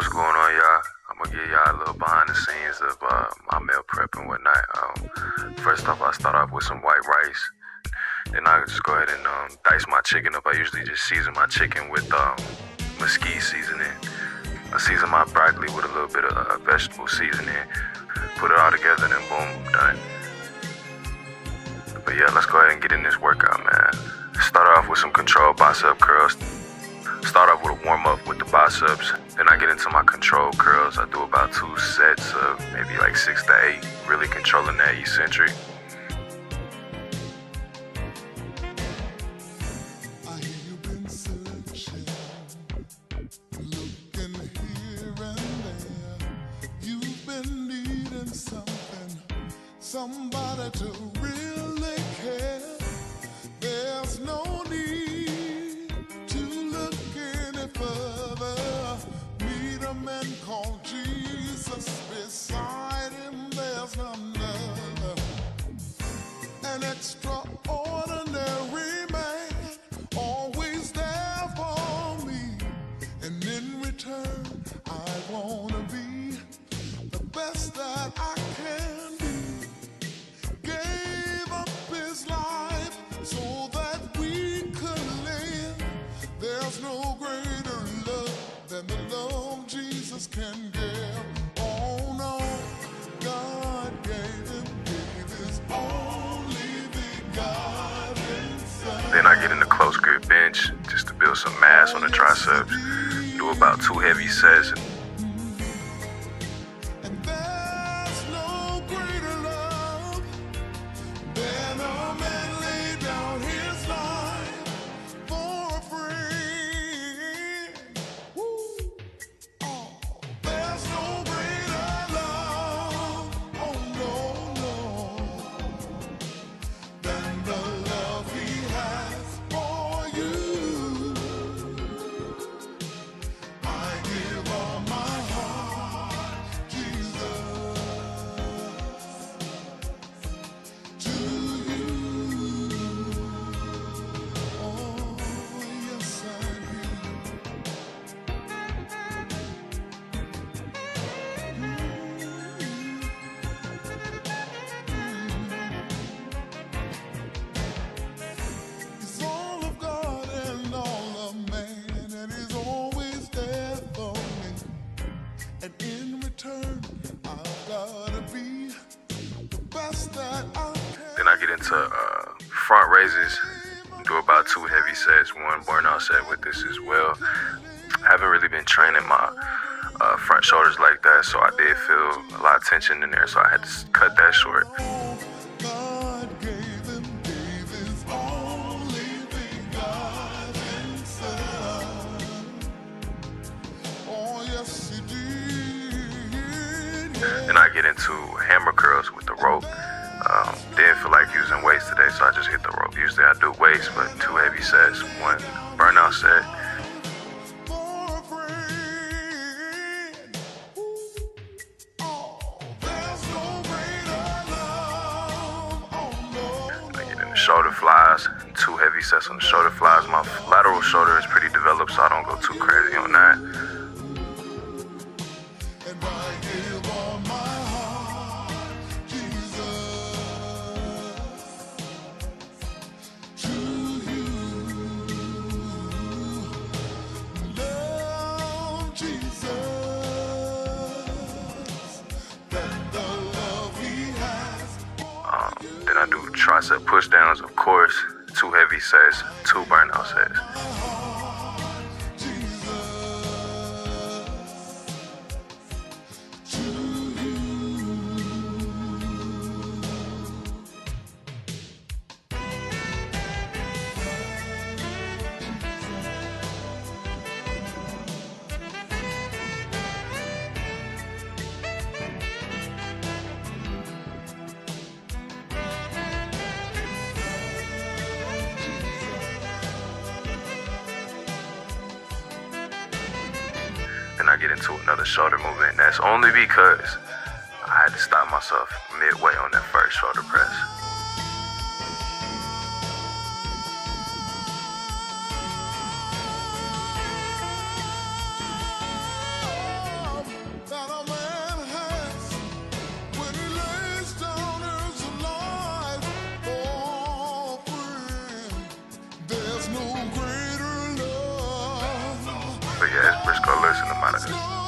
What's going on, y'all? I'm gonna give y'all a little behind the scenes of my meal prep and whatnot. First off, I start off with some white rice. Then I just go ahead and dice my chicken up. I usually just season my chicken with mesquite seasoning. I season my broccoli with a little bit of vegetable seasoning. Put it all together, and then boom, done. But yeah, let's go ahead and get in this workout, man. Start off with some controlled bicep curls. Start off with a warm-up with the biceps. Then I get into my controlled curls. I do about 2 sets of maybe like 6 to 8, really controlling that eccentric. Somebody to really care. There's no need to look any further. Meet a man called Jesus. Beside him there's none other. An extraordinary man, always there for me. And in return, I wanna be the best that I can be. Gave up his life so that we could live. There's no greater love than the love Jesus can give. Oh no, God gave his only begotten Son. Then I get in the close grip bench just to build some mass on the triceps. Do about 2 heavy sets. And in return, I've gotta be the best that I can. Then I get into front raises. Do about 2 heavy sets, 1 burnout set with this as well. I haven't really been training my front shoulders like that, so I did feel a lot of tension in there, so I had to cut that short. God gave his only begotten Son. Oh, yes, he did. Then I get into hammer curls with the rope. Didn't feel like using weights today, so I just hit the rope. Usually I do weights, but 2 heavy sets, 1 burnout set. I get into shoulder flies, 2 heavy sets on the shoulder flies. My lateral shoulder is pretty developed, so I don't go too crazy on that. Then I do tricep push downs, of course, 2 heavy sets, 2 burnout sets. Then I get into another shoulder movement. That's only because I had to stop myself midway on that first shoulder press. out of there.